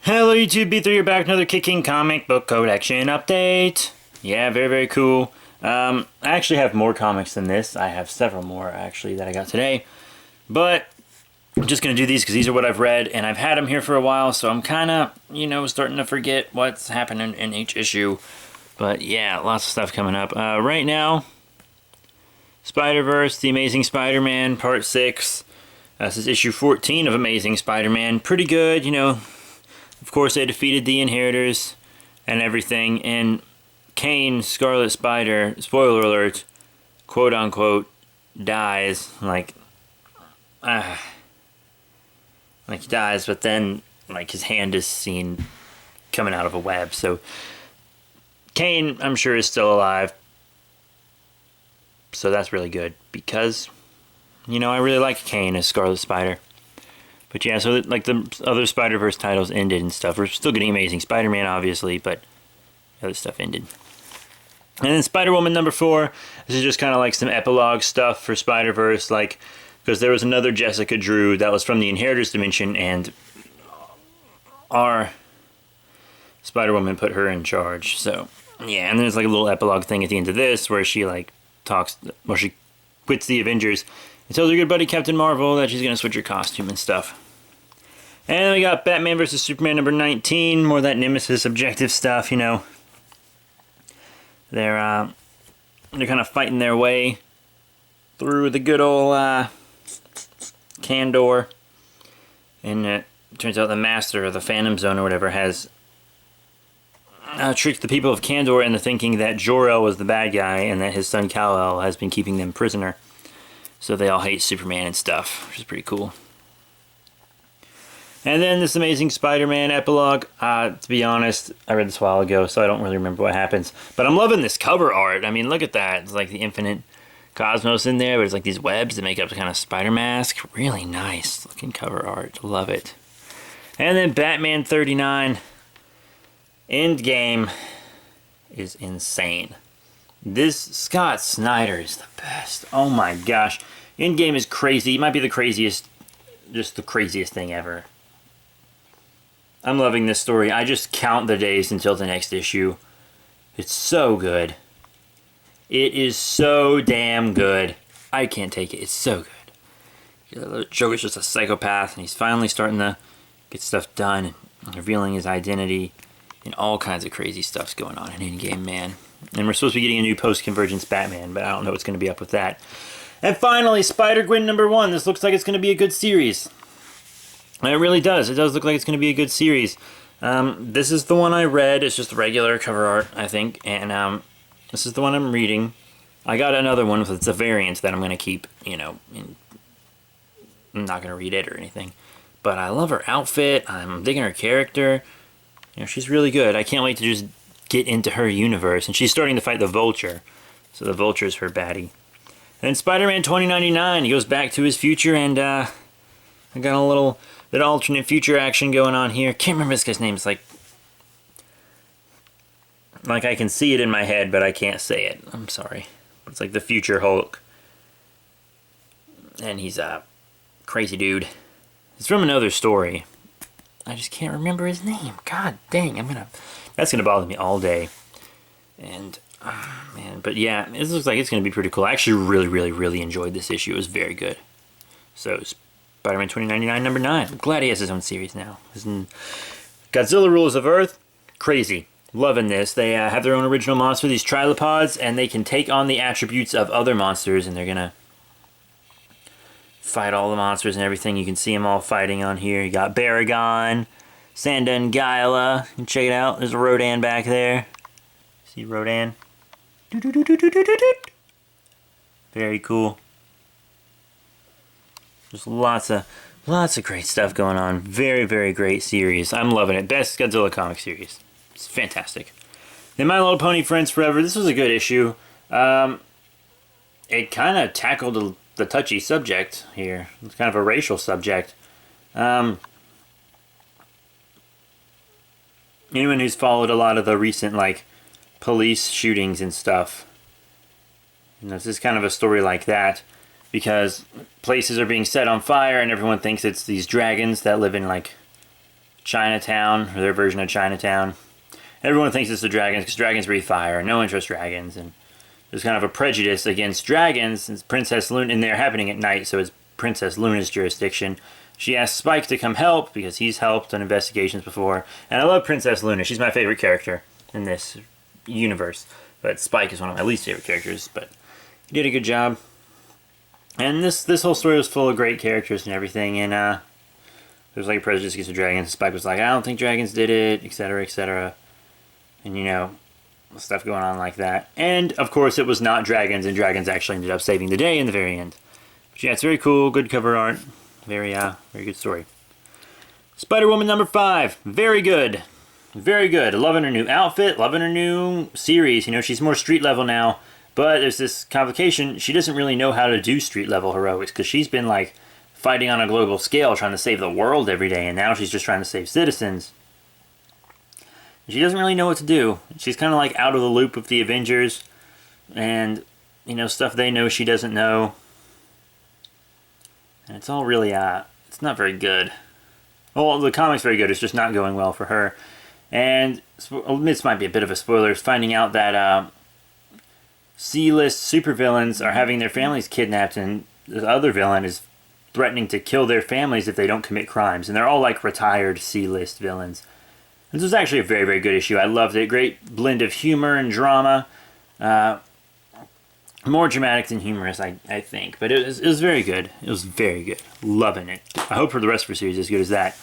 Hello YouTube, B3 here back, another kicking comic book collection update. Yeah, very, very cool. I actually have more comics than this. I have several more, actually, that I got today. But I'm just going to do these because these are what I've read, and I've had them here for a while, so I'm kind of, starting to forget what's happening in each issue. But yeah, lots of stuff coming up. Right now, Spider-Verse, The Amazing Spider-Man, Part 6. This is issue 14 of Amazing Spider-Man. Pretty good, Of course, they defeated the Inheritors and everything, and Kane, Scarlet Spider, spoiler alert, quote-unquote, dies, like he dies, but then, his hand is seen coming out of a web, so Kane, I'm sure, is still alive, so that's really good, because, I really like Kane as Scarlet Spider. But yeah, so the other Spider-Verse titles ended and stuff. We're still getting Amazing Spider-Man, obviously, but other stuff ended. And then Spider-Woman number 4. This is just kind of like some epilogue stuff for Spider-Verse, because there was another Jessica Drew that was from the Inheritors dimension, and our Spider-Woman put her in charge. So yeah, and then there's a little epilogue thing at the end of this where she she quits the Avengers and tells her good buddy Captain Marvel that she's going to switch her costume and stuff. And then we got Batman vs. Superman number 19, more of that Nemesis objective stuff, They're kind of fighting their way through the good old Kandor. And it turns out the Master of the Phantom Zone or whatever has tricked the people of Kandor into thinking that Jor-El was the bad guy and that his son Kal-El has been keeping them prisoner. So they all hate Superman and stuff, which is pretty cool. And then this Amazing Spider-Man epilogue. To be honest, I read this a while ago, so I don't really remember what happens. But I'm loving this cover art. I mean, look at that. It's like the infinite cosmos in there, but it's like these webs that make up the kind of spider mask. Really nice looking cover art. Love it. And then Batman 39 Endgame is insane. This Scott Snyder is the best. Oh my gosh. Endgame is crazy. It might be the craziest, just the craziest thing ever. I'm loving this story. I just count the days until the next issue. It's so good. It is so damn good. I can't take it. It's so good. Joker's just a psychopath, and he's finally starting to get stuff done and revealing his identity, and all kinds of crazy stuff's going on in Endgame, man. And we're supposed to be getting a new post-convergence Batman, but I don't know what's going to be up with that. And finally, Spider-Gwen number 1. This looks like it's going to be a good series. And it really does. It does look like it's going to be a good series. This is the one I read. It's just regular cover art, I think. And this is the one I'm reading. I got another one with a variant that I'm going to keep, I'm not going to read it or anything. But I love her outfit. I'm digging her character. She's really good. I can't wait to just get into her universe. And she's starting to fight the Vulture. So the Vulture is her baddie. And then Spider-Man 2099, he goes back to his future, and I got a little bit of alternate future action going on here. Can't remember this guy's name. It's like I can see it in my head, but I can't say it. I'm sorry. It's like the future Hulk. And he's a crazy dude. It's from another story. I just can't remember his name. God dang, that's gonna bother me all day. And man, but yeah, this looks like it's gonna be pretty cool. I actually really enjoyed this issue. It was very good. So Spider-Man 2099 number 9. I'm glad he has his own series now. Godzilla Rules of Earth. Crazy. Loving this. They have their own original monster, these trilopods, and they can take on the attributes of other monsters, and they're gonna fight all the monsters and everything. You can see them all fighting on here. You got Baragon, Sanda and Gyla. You can check it out. There's a Rodan back there. See Rodan? Very cool. There's lots of great stuff going on. Very great series. I'm loving it. Best Godzilla comic series. It's fantastic. Then My Little Pony Friends Forever. This was a good issue. It kind of tackled the touchy subject here. It's kind of a racial subject. Anyone who's followed a lot of the recent police shootings and stuff, this is kind of a story like that. because places are being set on fire and everyone thinks it's these dragons that live in like Chinatown, or their version of Chinatown. Everyone thinks it's the dragons because dragons breathe fire. No one trusts dragons, and there's kind of a prejudice against dragons since Princess Luna, and they're happening at night, so it's Princess Luna's jurisdiction. She asks Spike to come help because he's helped on investigations before. And I love Princess Luna. She's my favorite character in this universe. But Spike is one of my least favorite characters, but he did a good job. And this whole story was full of great characters and everything, and there was like a prejudice against the dragons. Spike was like, I don't think dragons did it, etc., etc. And you know, stuff going on like that. And of course it was not dragons, and dragons actually ended up saving the day in the very end. But yeah, it's very cool, good cover art. Very good story. Spider-Woman number 5. Very good. Very good. Loving her new outfit, loving her new series. You know, she's more street level now, but there's this complication. She doesn't really know how to do street level heroics because she's been like fighting on a global scale trying to save the world every day, and now she's just trying to save citizens. She doesn't really know what to do. She's kind of like out of the loop with the Avengers, and you know, stuff they know she doesn't know. And it's all really, it's not very good. Well, the comic's very good, it's just not going well for her. And this might be a bit of a spoiler, finding out that C-list supervillains are having their families kidnapped, and the other villain is threatening to kill their families if they don't commit crimes. And they're all like retired C-list villains. This was actually a very, very good issue. I loved it. Great blend of humor and drama. More dramatic than humorous, I think. But it was very good. It was very good. Loving it. I hope for the rest of the series as good as that.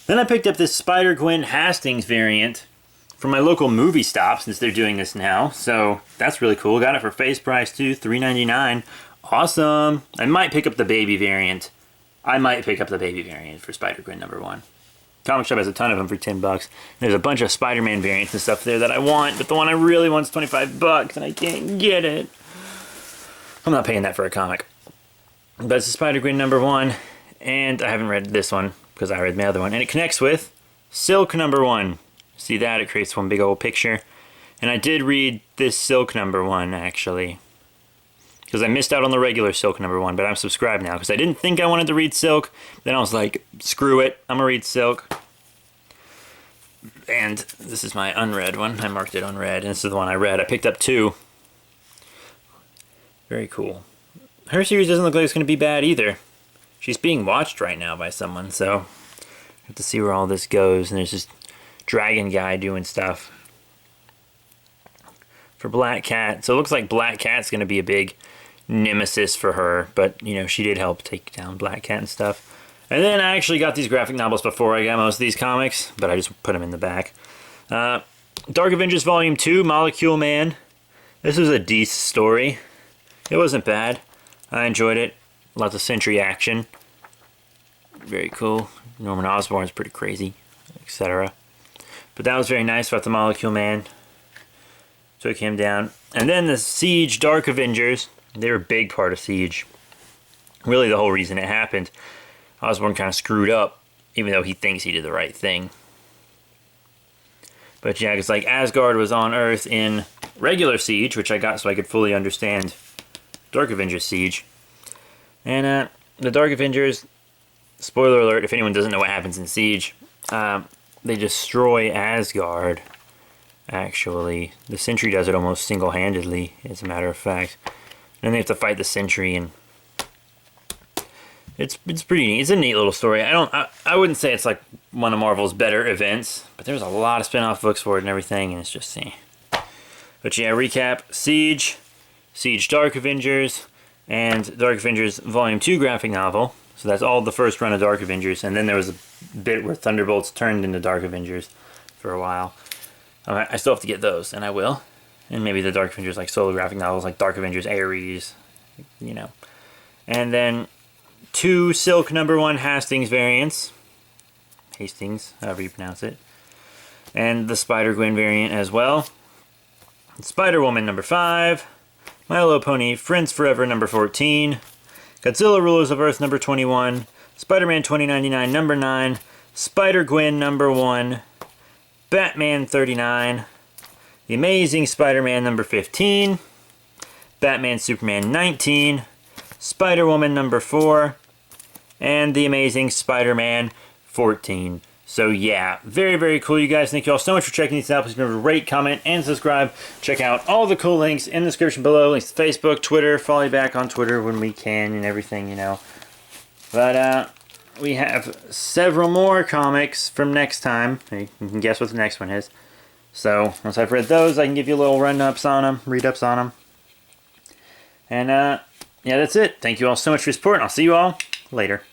Then I picked up this SpiderGwen Hastings variant from my local movie stop since they're doing this now. So that's really cool. Got it for face price too, $3.99. Awesome. I might pick up the baby variant. I might pick up the baby variant for SpiderGwen number 1. Comic Shop has a ton of them for $10. There's a bunch of Spider-Man variants and stuff there that I want, but the one I really want is $25 and I can't get it. I'm not paying that for a comic. But it's SpiderGwen number 1, and I haven't read this one because I read the other one. And it connects with Silk number 1. See that? It creates one big old picture. And I did read this Silk number 1, actually. Because I missed out on the regular Silk number 1, but I'm subscribed now. Because I didn't think I wanted to read Silk. Then I was like, screw it, I'm going to read Silk. And this is my unread one. I marked it unread, and this is the one I read. I picked up 2. Very cool. Her series doesn't look like it's going to be bad either. She's being watched right now by someone, so I have to see where all this goes. And there's this dragon guy doing stuff for Black Cat. So it looks like Black Cat's going to be a big nemesis for her, but you know, she did help take down Black Cat and stuff. And then I actually got these graphic novels before I got most of these comics, but I just put them in the back. Dark Avengers Volume 2, Molecule Man. This was a decent story. It wasn't bad. I enjoyed it. Lots of Sentry action. Very cool. Norman Osborn's pretty crazy, etc. But that was very nice about the Molecule Man. Took him down. And then the Siege Dark Avengers. They were a big part of Siege. Really the whole reason it happened. Osborn kind of screwed up, even though he thinks he did the right thing. But yeah, it's like Asgard was on Earth in regular Siege, which I got so I could fully understand Dark Avengers Siege. And the Dark Avengers, spoiler alert if anyone doesn't know what happens in Siege, they destroy Asgard, actually. The Sentry does it almost single-handedly, as a matter of fact. And then they have to fight the Sentry, and it's pretty neat. It's a neat little story. I wouldn't say it's like one of Marvel's better events, but there's a lot of spin-off books for it and everything, and it's just But yeah, recap: Siege, Siege Dark Avengers, and Dark Avengers Volume 2 graphic novel. So that's all the first run of Dark Avengers, and then there was a bit where Thunderbolts turned into Dark Avengers for a while. I still have to get those, and I will. And maybe the Dark Avengers like solo graphic novels like Dark Avengers Ares, you know. And then 2 Silk number 1 Hastings variants. Hastings, however you pronounce it. And the Spider-Gwen variant as well. Spider-Woman number 5. My Little Pony Friends Forever number 14. Godzilla Rulers of Earth number 21. Spider-Man 2099 number 9. Spider-Gwen number 1. Batman 39. The Amazing Spider-Man number 15. Batman Superman 19. Spider-Woman number 4. And The Amazing Spider-Man 14. So yeah, very, very cool, you guys. Thank you all so much for checking these out. Please remember to rate, comment, and subscribe. Check out all the cool links in the description below. Links to Facebook, Twitter. Follow me back on Twitter when we can and everything, you know. But we have several more comics from next time. You can guess what the next one is. So once I've read those, I can give you a little run-ups on them, read-ups on them. And yeah, that's it. Thank you all so much for your support, and I'll see you all later.